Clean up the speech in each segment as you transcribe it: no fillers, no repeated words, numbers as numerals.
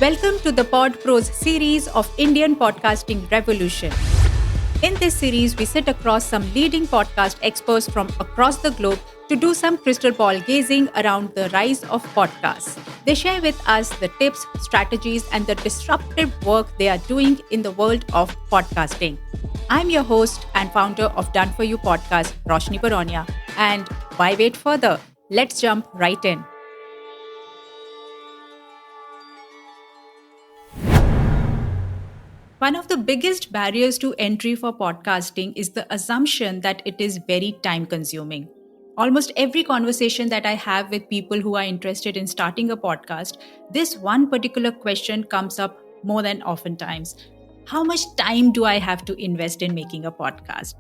Welcome to the PodPros series of Indian podcasting revolution. In this series, we sit across some leading podcast experts from across the globe to do some crystal ball gazing around the rise of podcasts. They share with us the tips, strategies, and the disruptive work they are doing in the world of podcasting. I'm your host and founder of Done For You podcast, Roshni Baronia. And why wait further? Let's jump right in. One of the biggest barriers to entry for podcasting is the assumption that it is very time consuming. Almost every conversation that I have with people who are interested in starting a podcast, this one particular question comes up more than oftentimes. How much time do I have to invest in making a podcast?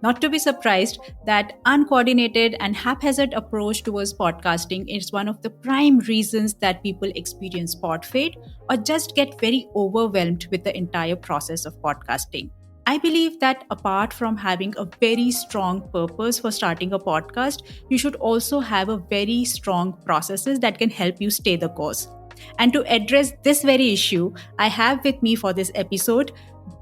Not to be surprised that uncoordinated and haphazard approach towards podcasting is one of the prime reasons that people experience pod fade or just get very overwhelmed with the entire process of podcasting. I believe that apart from having a very strong purpose for starting a podcast, you should also have a very strong processes that can help you stay the course. And to address this very issue, I have with me for this episode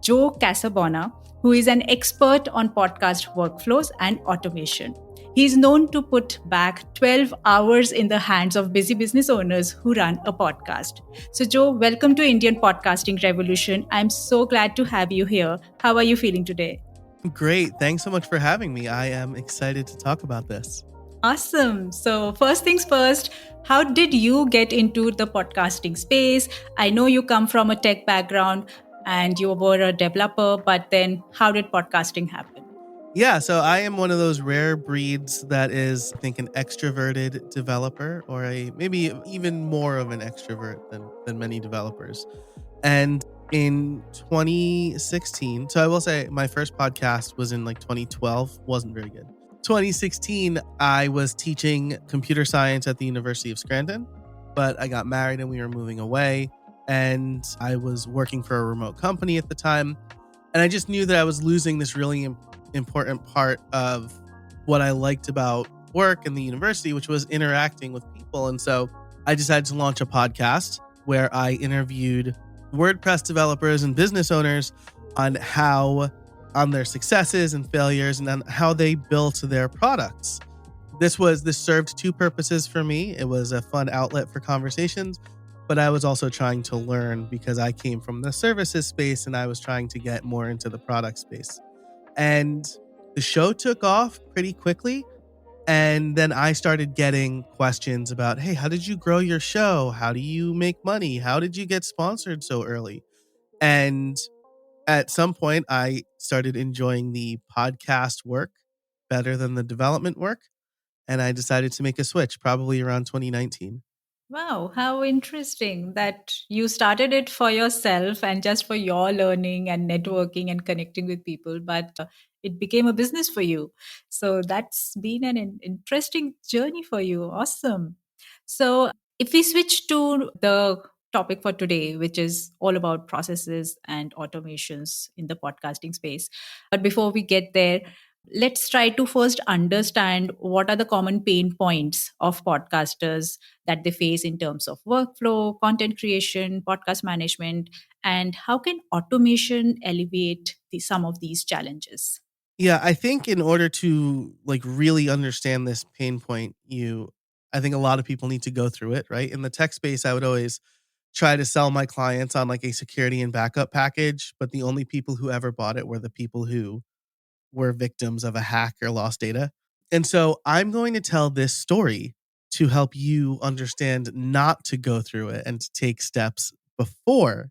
Joe Casabona, who is an expert on podcast workflows and automation. He is known to put back 12 hours in the hands of busy business owners who run a podcast. So, Joe, welcome to Indian Podcasting Revolution. I'm so glad to have you here. How are you feeling today? Great. Thanks so much for having me. I am excited to talk about this. Awesome. So, first things first, how did you get into the podcasting space? I know you come from a tech background and you were a developer, but then how did podcasting happen? Yeah, so I am one of those rare breeds that is, I think, an extroverted developer, or a maybe even more of an extrovert than many developers. And in 2016, so I will say my first podcast was in like 2012, wasn't very good. 2016, I was teaching computer science at the University of Scranton, but I got married and we were moving away, and I was working for a remote company at the time. And I just knew that I was losing this really important part of what I liked about work in the university, which was interacting with people. And so I decided to launch a podcast where I interviewed WordPress developers and business owners on their successes and failures and on how they built their products. This served two purposes for me. It was a fun outlet for conversations, but I was also trying to learn because I came from the services space and I was trying to get more into the product space. And the show took off pretty quickly. And then I started getting questions about, hey, how did you grow your show? How do you make money? How did you get sponsored so early? And at some point, I started enjoying the podcast work better than the development work. And I decided to make a switch probably around 2019. Wow, how interesting that you started it for yourself and just for your learning and networking and connecting with people, but it became a business for you. So that's been an interesting journey for you. Awesome. So if we switch to the topic for today, which is all about processes and automations in the podcasting space. But before we get there, let's try to first understand what are the common pain points of podcasters that they face in terms of workflow, content creation, podcast management, and how can automation alleviate some of these challenges? Yeah, I think in order to like really understand this pain point, I think a lot of people need to go through it, right? In the tech space, I would always try to sell my clients on like a security and backup package, but the only people who ever bought it were the people who were victims of a hack or lost data. And so I'm going to tell this story to help you understand not to go through it and to take steps before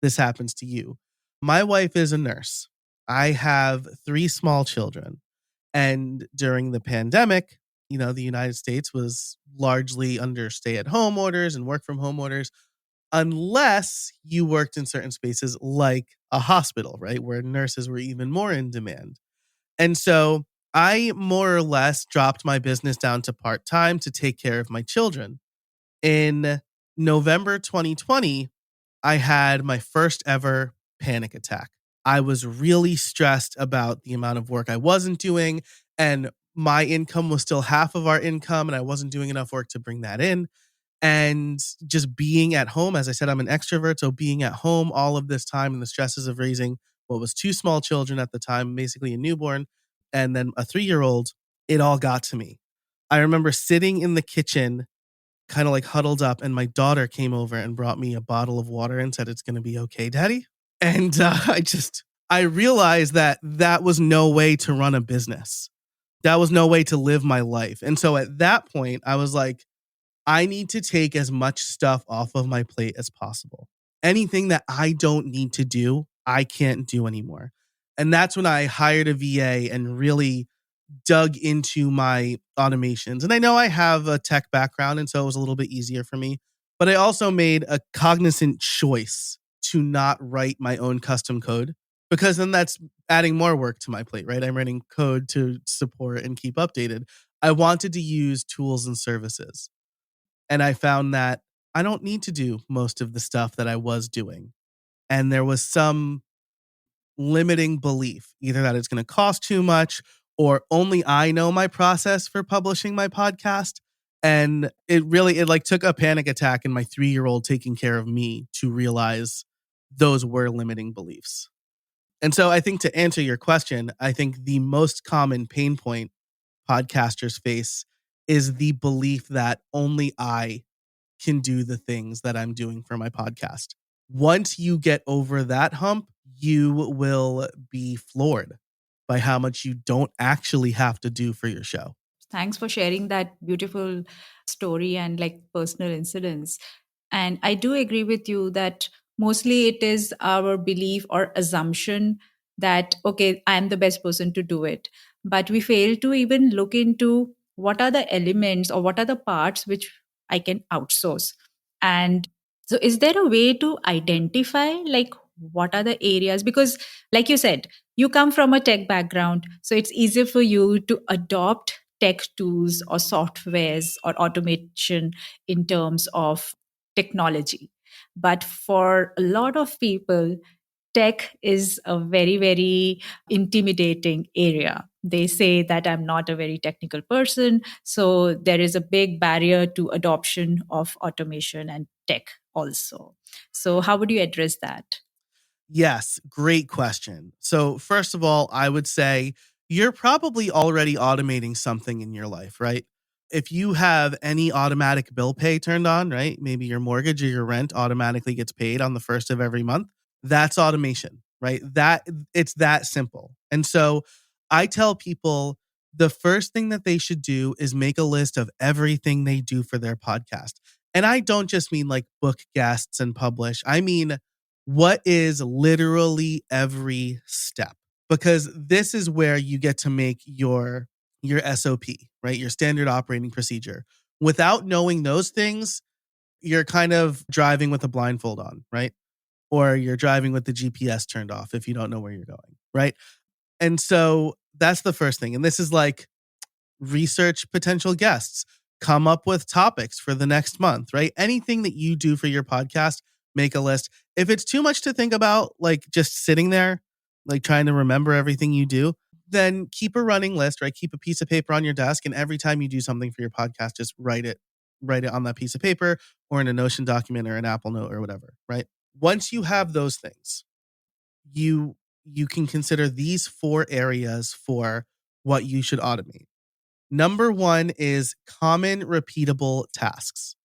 this happens to you. My wife is a nurse. I have 3 small children. And during the pandemic, the United States was largely under stay-at-home orders and work from home orders, unless you worked in certain spaces like a hospital, right? Where nurses were even more in demand. And so I more or less dropped my business down to part-time to take care of my children. In November 2020, I had my first ever panic attack. I was really stressed about the amount of work I wasn't doing, and my income was still half of our income, and I wasn't doing enough work to bring that in. And just being at home, as I said, I'm an extrovert. So being at home all of this time and the stresses of raising what was two small children at the time, basically a newborn and then a 3-year-old, it all got to me. I remember sitting in the kitchen, kind of like huddled up, and my daughter came over and brought me a bottle of water and said, "It's going to be okay, Daddy." And I realized that that was no way to run a business. That was no way to live my life. And so at that point, I was like, I need to take as much stuff off of my plate as possible. Anything that I don't need to do, I can't do anymore. And that's when I hired a VA and really dug into my automations. And I know I have a tech background, and so it was a little bit easier for me. But I also made a cognizant choice to not write my own custom code, because then that's adding more work to my plate, right? I'm writing code to support and keep updated. I wanted to use tools and services. And I found that I don't need to do most of the stuff that I was doing. And there was some limiting belief, either that it's going to cost too much or only I know my process for publishing my podcast. And it like took a panic attack in my 3-year-old taking care of me to realize those were limiting beliefs. And so I think, to answer your question, I think the most common pain point podcasters face is the belief that only I can do the things that I'm doing for my podcast. Once you get over that hump, you will be floored by how much you don't actually have to do for your show. Thanks for sharing that beautiful story and like personal incidents. And I do agree with you that mostly it is our belief or assumption that, okay, I'm the best person to do it. But we fail to even look into what are the elements or what are the parts which I can outsource. And so, is there a way to identify like what are the areas? Because, like you said, you come from a tech background, so it's easier for you to adopt tech tools or softwares or automation in terms of technology. But for a lot of people, tech is a very, very intimidating area. They say that I'm not a very technical person. So there is a big barrier to adoption of automation and tech also. So, how would you address that? Yes, great question. So, first of all, I would say you're probably already automating something in your life, right? If you have any automatic bill pay turned on, right? Maybe your mortgage or your rent automatically gets paid on the first of every month. That's automation, right? That it's that simple. And so I tell people the first thing that they should do is make a list of everything they do for their podcast. And I don't just mean like book guests and publish. I mean, what is literally every step? Because this is where you get to make your SOP, right? Your standard operating procedure. Without knowing those things, you're kind of driving with a blindfold on, right? Or you're driving with the GPS turned off if you don't know where you're going, right? And so that's the first thing. And this is like research potential guests, come up with topics for the next month, right? Anything that you do for your podcast, make a list. If it's too much to think about, like just sitting there, like trying to remember everything you do, then keep a running list, right? Keep a piece of paper on your desk. And every time you do something for your podcast, just write it on that piece of paper or in a Notion document or an Apple Note or whatever, right? Once you have those things, you you can consider these 4 areas for what you should automate. Number 1 is common repeatable tasks,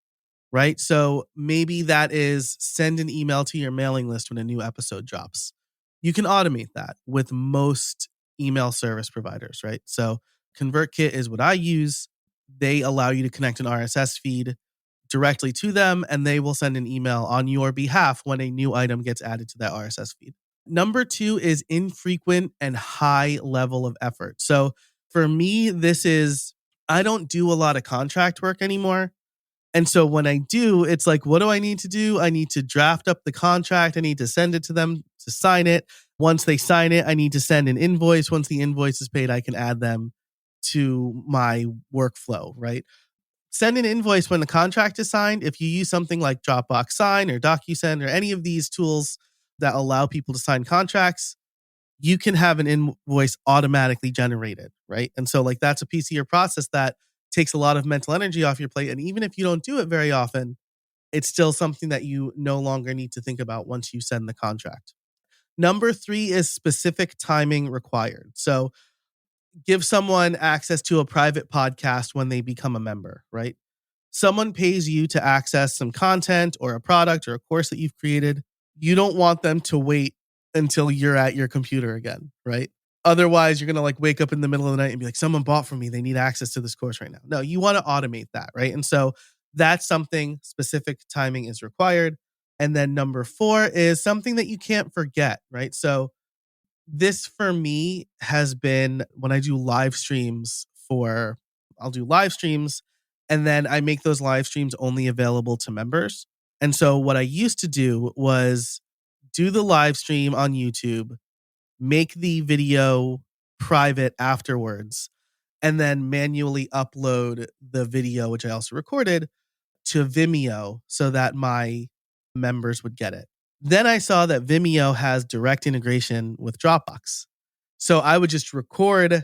right? So maybe that is send an email to your mailing list when a new episode drops. You can automate that with most email service providers, right? So ConvertKit is what I use. They allow you to connect an RSS feed directly to them, and they will send an email on your behalf when a new item gets added to that RSS feed. Number 2 is infrequent and high level of effort. So for me, this is, I don't do a lot of contract work anymore. And so when I do, it's like, what do I need to do? I need to draft up the contract. I need to send it to them to sign it. Once they sign it, I need to send an invoice. Once the invoice is paid, I can add them to my workflow, right? Send an invoice when the contract is signed. If you use something like Dropbox Sign or DocuSend or any of these tools that allow people to sign contracts, you can have an invoice automatically generated, right? And so like that's a piece of your process that takes a lot of mental energy off your plate. And even if you don't do it very often, it's still something that you no longer need to think about once you send the contract. Number three is specific timing required. So give someone access to a private podcast when they become a member, right? Someone pays you to access some content or a product or a course that you've created. You don't want them to wait until you're at your computer again, right? Otherwise, you're going to like wake up in the middle of the night and be like, someone bought from me. They need access to this course right now. No, you want to automate that, right? And so that's something specific timing is required. And then number four is something that you can't forget, right? So this for me has been when I do live streams for, I'll do live streams and then I make those live streams only available to members. And so what I used to do was do the live stream on YouTube, make the video private afterwards, and then manually upload the video, which I also recorded, to Vimeo so that my members would get it. Then I saw that Vimeo has direct integration with Dropbox. So I would just record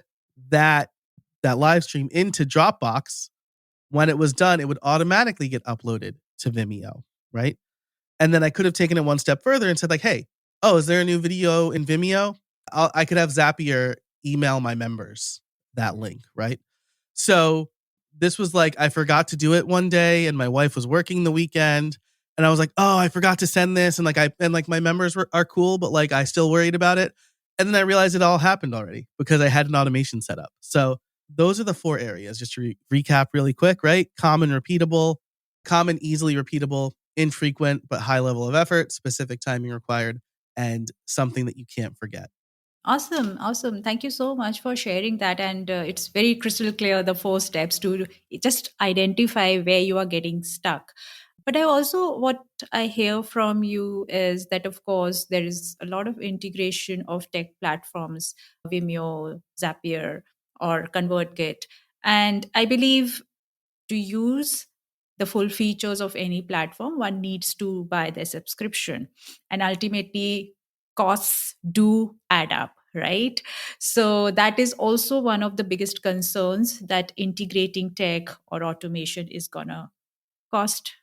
that live stream into Dropbox. When it was done, it would automatically get uploaded to Vimeo, right? And then I could have taken it one step further and said like, hey, oh, is there a new video in Vimeo? I could have Zapier email my members that link, right? So this was like, I forgot to do it one day and my wife was working the weekend and I was like, oh, I forgot to send this. And like my members are cool, but like I still worried about it. And then I realized it all happened already because I had an automation set up. So those are the four areas. Just to recap really quick, right? Common, easily repeatable, infrequent, but high level of effort, specific timing required, and something that you can't forget. Awesome. Awesome. Thank you so much for sharing that. And it's very crystal clear the four steps to just identify where you are getting stuck. But what I hear from you is that, of course, there is a lot of integration of tech platforms, Vimeo, Zapier, or ConvertKit. And I believe to use the full features of any platform, one needs to buy the subscription. And ultimately, costs do add up, right? So that is also one of the biggest concerns, that integrating tech or automation is going to cost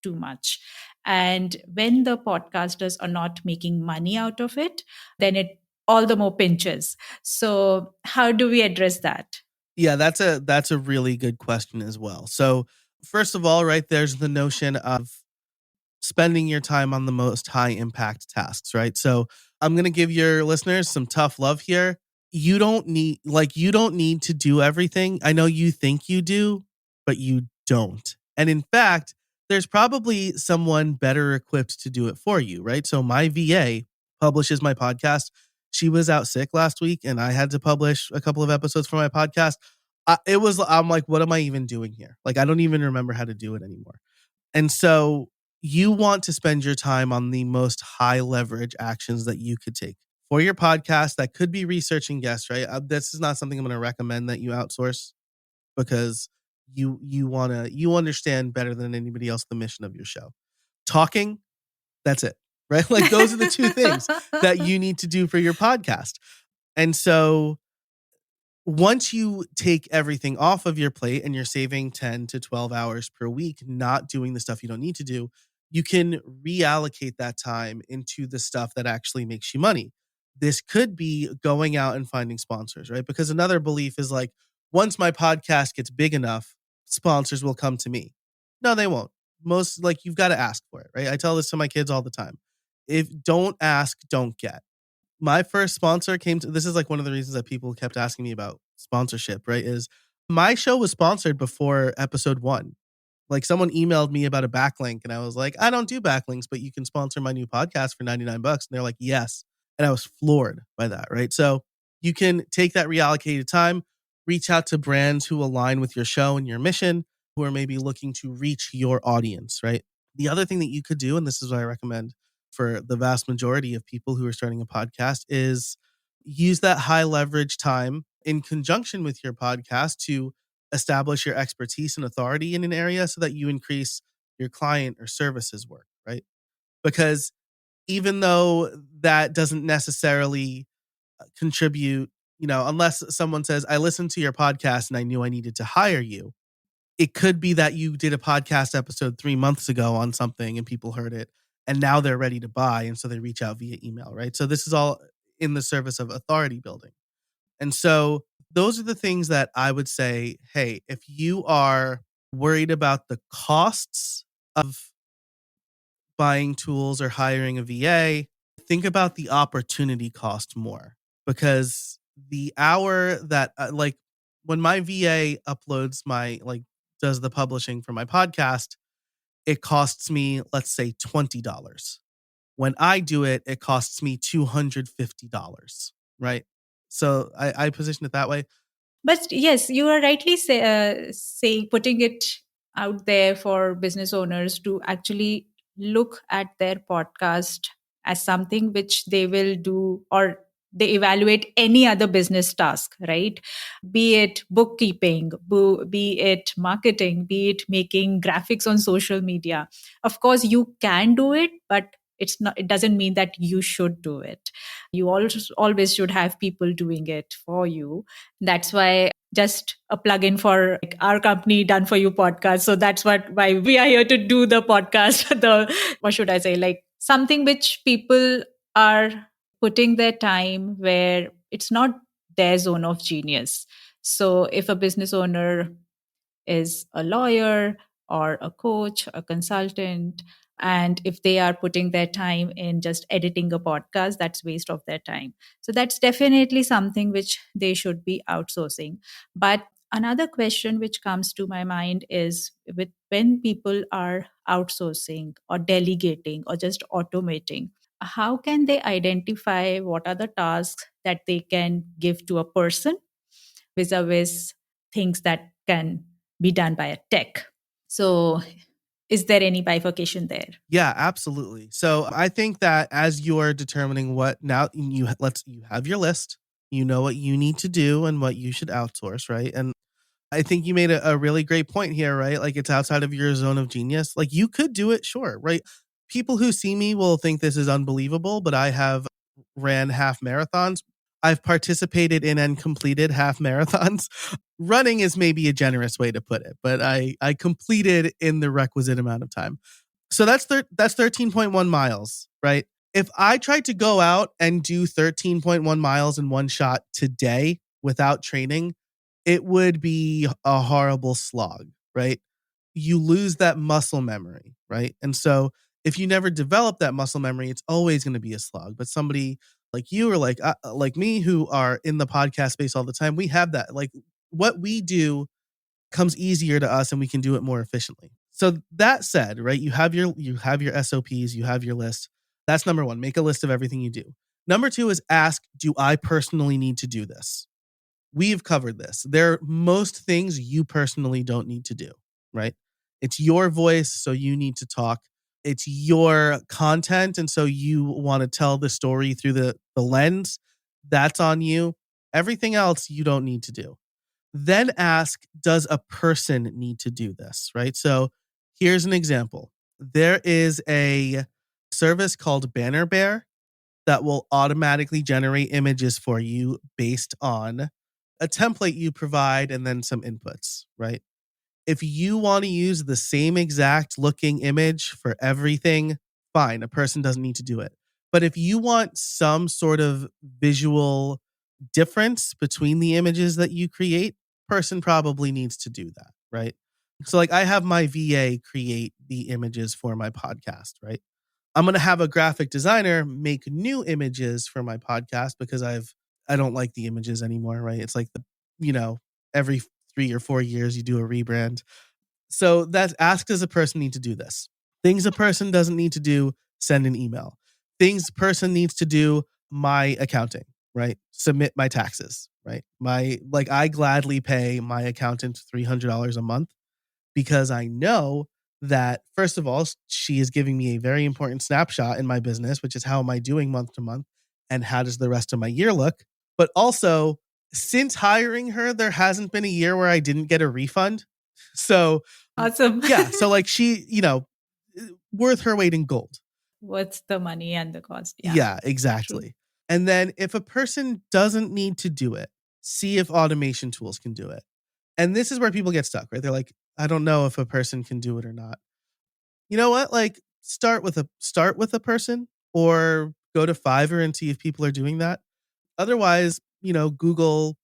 too much. And when the podcasters are not making money out of it, then it all the more pinches. So how do we address that? Yeah, that's a really good question as well. So first of all, right, there's the notion of spending your time on the most high impact tasks, right? So I'm going to give your listeners some tough love here. You don't need to do everything. I know you think you do, but you don't. And in fact, there's probably someone better equipped to do it for you, right? So my VA publishes my podcast. She was out sick last week and I had to publish a couple of episodes for my podcast. I'm like, what am I even doing here? Like, I don't even remember how to do it anymore. And so you want to spend your time on the most high leverage actions that you could take for your podcast. That could be researching guests, right? This is not something I'm going to recommend that you outsource because you understand better than anybody else the mission of your show. Talking, that's it, right? Like those are the two things that you need to do for your podcast. And so once you take everything off of your plate and you're saving 10 to 12 hours per week, not doing the stuff you don't need to do, you can reallocate that time into the stuff that actually makes you money. This could be going out and finding sponsors, right? Because another belief is like, once my podcast gets big enough, sponsors will come to me. No, they won't. Most like you've got to ask for it, right? I tell this to my kids all the time. If don't ask, don't get. My first sponsor this is like one of the reasons that people kept asking me about sponsorship, right? Is my show was sponsored before episode 1. Like someone emailed me about a backlink and I was like, I don't do backlinks, but you can sponsor my new podcast for $99. And they're like, yes. And I was floored by that, right? So you can take that reallocated time, reach out to brands who align with your show and your mission, who are maybe looking to reach your audience, right? The other thing that you could do, and this is what I recommend for the vast majority of people who are starting a podcast, is use that high leverage time in conjunction with your podcast to establish your expertise and authority in an area so that you increase your client or services work, right? Because even though that doesn't necessarily contribute, unless someone says, I listened to your podcast and I knew I needed to hire you, It could be that you did a podcast episode 3 months ago on something and people heard it and now they're ready to buy. And so they reach out via email, right? So this is all in the service of authority building. And so those are the things that I would say, hey, if you are worried about the costs of buying tools or hiring a VA, think about the opportunity cost more, because the hour that like when my VA uploads my like does the publishing for my podcast, it costs me, let's say, $20. When I do it, it costs me $250, right? So I position it that way. But yes, you are rightly saying, putting it out there for business owners to actually look at their podcast as something which they will do, or they evaluate any other business task, right? Be it bookkeeping, be it marketing, be it making graphics on social media. Of course, you can do it, but it doesn't mean that you should do it. You always should have people doing it for you. That's why just a plug-in for like our company Done For You podcast. So that's why we are here to do the podcast. The what should I say? Like something which people are putting their time where it's not their zone of genius. So if a business owner is a lawyer or a coach, a consultant, and if they are putting their time in just editing a podcast, that's waste of their time. So that's definitely something which they should be outsourcing. But another question which comes to my mind is, with when people are outsourcing or delegating or just automating, how can they identify what are the tasks that they can give to a person vis-a-vis things that can be done by a tech? So is there any bifurcation there? Yeah, absolutely. So I think that as you're determining what now you have your list, you know what you need to do and what you should outsource, right? And I think you made a really great point here, right? Like it's outside of your zone of genius. Like you could do it, sure, right? People who see me will think this is unbelievable, but I have ran half marathons. I've participated in and completed half marathons. Running is maybe a generous way to put it, but I completed in the requisite amount of time. So that's 13.1 miles, right? If I tried to go out and do 13.1 miles in one shot today without training, it would be a horrible slog, right? You lose that muscle memory, right? And so if you never develop that muscle memory, it's always going to be a slog. But somebody like you or like me who are in the podcast space all the time, we have that. Like what we do comes easier to us and we can do it more efficiently. So that said, right, you have your SOPs, you have your list. That's number 1. Make a list of everything you do. Number 2 is ask, do I personally need to do this? We've covered this. There are most things you personally don't need to do, right? It's your voice, so you need to talk. It's your content, and so you want to tell the story through the lens. That's on you. Everything else you don't need to do. Then ask, does a person need to do this, right? So here's an example. There is a service called Banner Bear that will automatically generate images for you based on a template you provide and then some inputs, right? If you want to use the same exact looking image for everything, fine, a person doesn't need to do it. But if you want some sort of visual difference between the images that you create, person probably needs to do that, right? So like I have my VA create the images for my podcast, right? I'm going to have a graphic designer make new images for my podcast because I don't like the images anymore, right? It's like you know, every 3 or 4 years you do a rebrand. So that's ask, does a person need to do this? Things a person doesn't need to do, send an email. Things a person needs to do, my accounting, right? Submit my taxes, right? I gladly pay my accountant $300 a month because I know that, first of all, she is giving me a very important snapshot in my business, which is how am I doing month to month and how does the rest of my year look? But also, since hiring her, there hasn't been a year where I didn't get a refund. So, Awesome. yeah. So, like, she, worth her weight in gold. What's the money and the cost? Yeah, Yeah, true. exactly. And then if a person doesn't need to do it, see if automation tools can do it. And this is where people get stuck, right? They're like, I don't know if a person can do it or not. You know what? Like start with a person or go to Fiverr and see if people are doing that. Otherwise, Google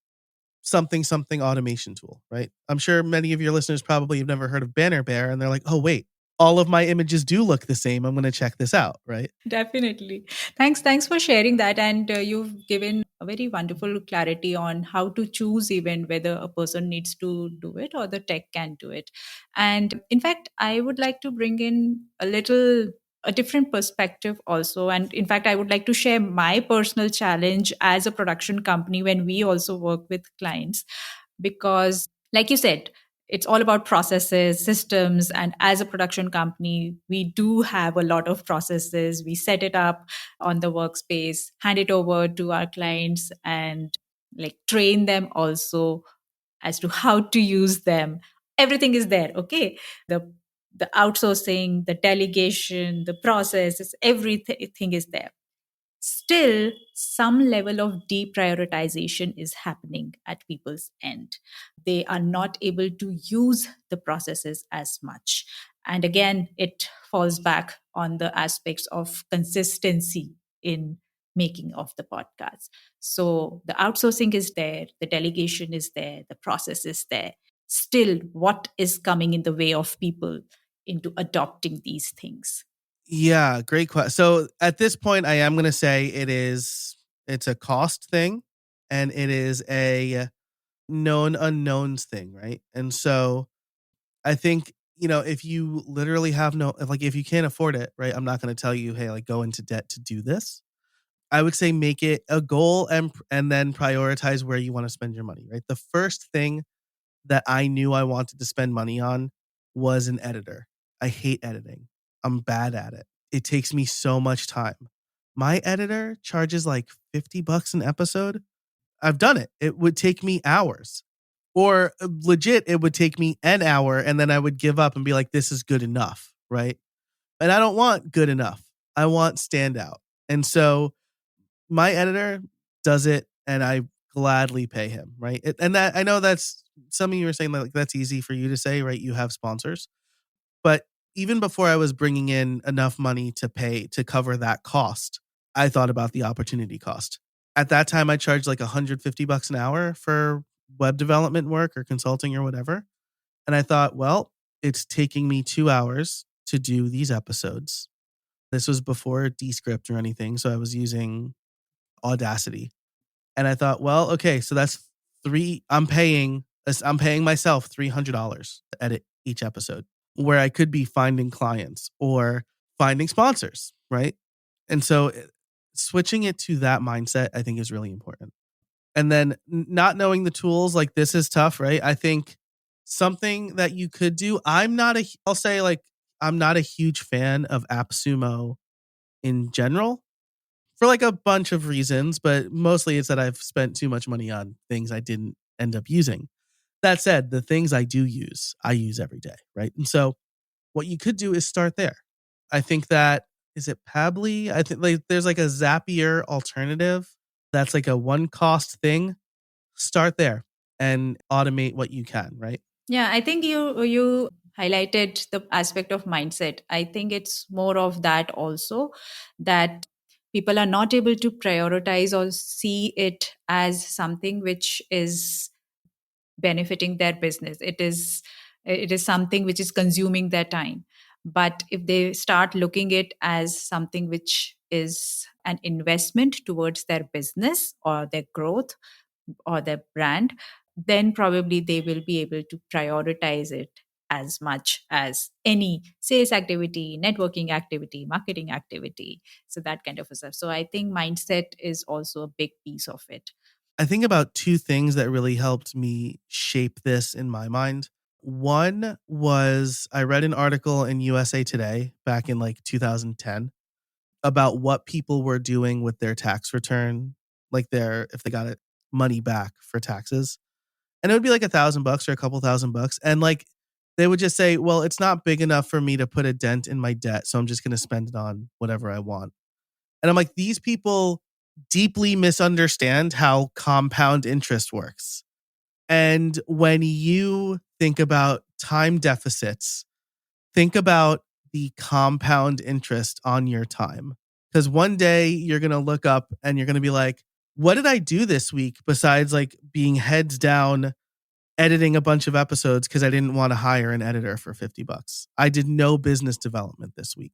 something automation tool, right? I'm sure many of your listeners probably have never heard of Banner Bear and they're like, "Oh wait, all of my images do look the same. I'm going to check this out," right? Definitely. Thanks for sharing that. And you've given a very wonderful clarity on how to choose even whether a person needs to do it or the tech can do it. And in fact, I would like to bring in a different perspective also. And in fact, I would like to share my personal challenge as a production company when we also work with clients. Because, like you said, it's all about processes, systems. And as a production company, we do have a lot of processes. We set it up on the workspace, hand it over to our clients, and like train them also as to how to use them. Everything is there. Okay. The outsourcing, the delegation, the process, everything is there. Still, some level of deprioritization is happening at people's end. They are not able to use the processes as much. And again, it falls back on the aspects of consistency in making of the podcast. So the outsourcing is there, the delegation is there, the process is there. Still, what is coming in the way of people into adopting these things? Yeah, great question. So at this point, I am going to say it's a cost thing and it is a known unknowns thing, right? And so I think, if you literally have if you can't afford it, right? I'm not going to tell you, hey, like go into debt to do this. I would say make it a goal and then prioritize where you want to spend your money, right? The first thing that I knew I wanted to spend money on was an editor. I hate editing. I'm bad at it. It takes me so much time. My editor charges like $50 an episode. I've done it. It would take me hours. Or legit, it would take me an hour and then I would give up and be like, this is good enough, right? And I don't want good enough. I want standout. And so my editor does it and I gladly pay him, right? And that I know that's some of you are saying like that's easy for you to say, right? You have sponsors. But even before I was bringing in enough money to pay to cover that cost, I thought about the opportunity cost. At that time I charged like $150 an hour for web development work or consulting or whatever. And I thought, well, it's taking me 2 hours to do these episodes. This was before Descript or anything, so I was using Audacity. And I thought, well, okay, so that's I'm paying myself $300 to edit each episode where I could be finding clients or finding sponsors, right? And so switching it to that mindset I think is really important. And then not knowing the tools, like this is tough, right? I think something that you could do, I'll say like I'm not a huge fan of AppSumo in general for like a bunch of reasons, but mostly it's that I've spent too much money on things I didn't end up using. That said, the things I use every day, right? And so what you could do is start there. I think that is it Pably? I think like there's like a Zapier alternative that's like a one cost thing. Start there and automate what you can, right? Yeah, I think you highlighted the aspect of mindset. I think it's more of that also, that people are not able to prioritize or see it as something which is benefiting their business. It is something which is consuming their time. But if they start looking it as something which is an investment towards their business or their growth or their brand, then probably they will be able to prioritize it as much as any sales activity, networking activity, marketing activity. So that kind of stuff. So I think mindset is also a big piece of it. I think about two things that really helped me shape this in my mind. One was I read an article in USA Today back in like 2010 about what people were doing with their tax return, like if they got it money back for taxes. And it would be like $1,000 or a couple $1,000. And like they would just say, well, it's not big enough for me to put a dent in my debt. So I'm just going to spend it on whatever I want. And I'm like, these people deeply misunderstand how compound interest works. And when you think about time deficits, think about the compound interest on your time. Because one day you're going to look up and you're going to be like, what did I do this week besides like being heads down editing a bunch of episodes because I didn't want to hire an editor for $50? I did no business development this week.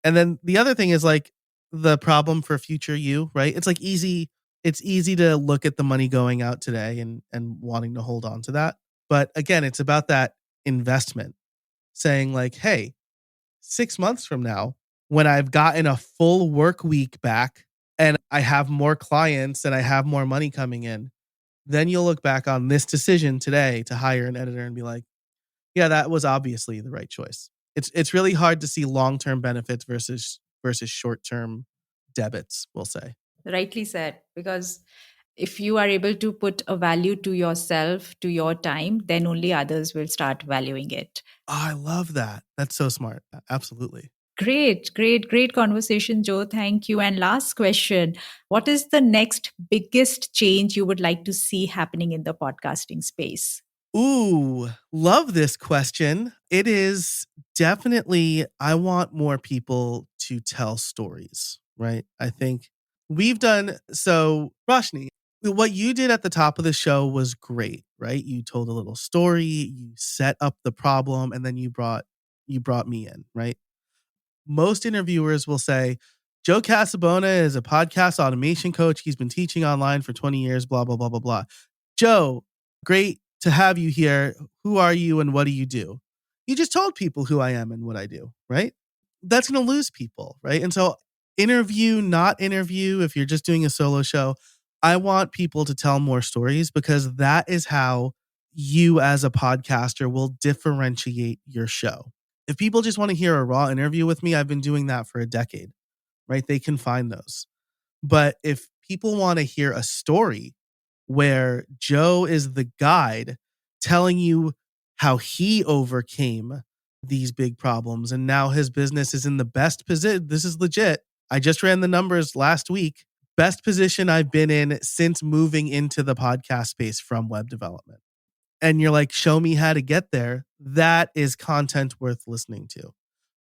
And then the other thing is like the problem for future you, right? It's like it's easy to look at the money going out today and wanting to hold on to that. But again, it's about that investment saying like, hey, 6 months from now, when I've gotten a full work week back and I have more clients and I have more money coming in, then you'll look back on this decision today to hire an editor and be like, yeah, that was obviously the right choice. It's really hard to see long-term benefits versus short-term debits, we'll say. Rightly said, because if you are able to put a value to yourself, to your time, then only others will start valuing it. Oh, I love that. That's so smart. Absolutely. Great, great, great conversation, Joe. Thank you. And last question: what is the next biggest change you would like to see happening in the podcasting space? Ooh, love this question. It is definitely, I want more people to tell stories, right? I think we've done so. Roshni, what you did at the top of the show was great, right? You told a little story, you set up the problem, and then you brought me in, right? Most interviewers will say, Joe Casabona is a podcast automation coach. He's been teaching online for 20 years, blah, blah, blah, blah, blah. Joe, great to have you here. Who are you and what do you do? You just told people who I am and what I do, right? That's going to lose people, right? And so, interview, not interview, if you're just doing a solo show, I want people to tell more stories because that is how you as a podcaster will differentiate your show. If people just want to hear a raw interview with me, I've been doing that for a decade, right? They can find those. But if people want to hear a story where Joe is the guide telling you how he overcame these big problems and now his business is in the best position, this is legit. I just ran the numbers last week. Best position I've been in since moving into the podcast space from web development. And you're like, show me how to get there. That is content worth listening to.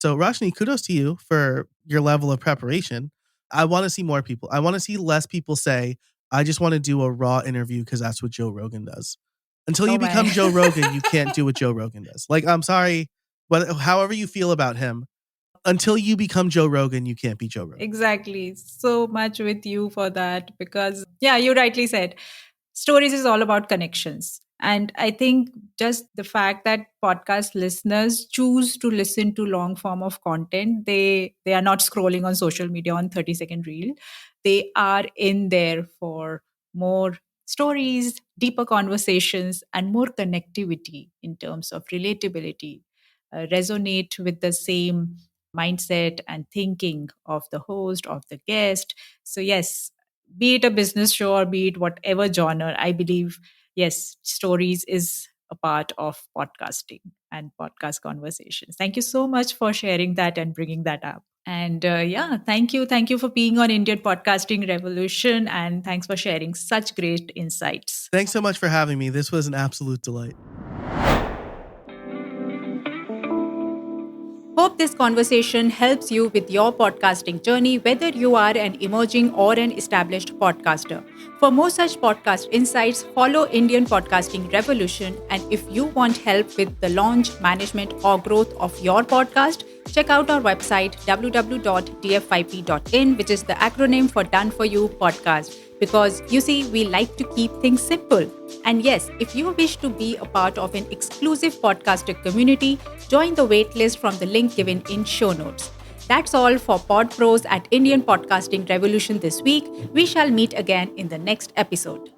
So, Roshni, kudos to you for your level of preparation. I want to see more people. I want to see less people say, I just want to do a raw interview because that's what Joe Rogan does. Until Oh you become my. Joe Rogan, you can't do what Joe Rogan does. Like, I'm sorry, but however you feel about him, until you become Joe Rogan, you can't be Joe Rogan. Exactly. So much with you for that because, yeah, you rightly said, stories is all about connections. And I think just the fact that podcast listeners choose to listen to long form of content, they are not scrolling on social media on 30-second reel. They are in there for more stories, deeper conversations, and more connectivity in terms of relatability, resonate with the same mindset and thinking of the host, of the guest. So, yes, be it a business show or be it whatever genre, I believe, yes, stories is a part of podcasting and podcast conversations. Thank you so much for sharing that and bringing that up. And yeah, thank you. Thank you for being on Indian Podcasting Revolution. And thanks for sharing such great insights. Thanks so much for having me. This was an absolute delight. Hope this conversation helps you with your podcasting journey, whether you are an emerging or an established podcaster. For more such podcast insights, follow Indian Podcasting Revolution. And if you want help with the launch, management, or growth of your podcast, check out our website www.df5p.in, which is the acronym for Done For You Podcast. Because you see, we like to keep things simple. And yes, if you wish to be a part of an exclusive podcaster community, join the waitlist from the link given in show notes. That's all for PodPros at Indian Podcasting Revolution this week. We shall meet again in the next episode.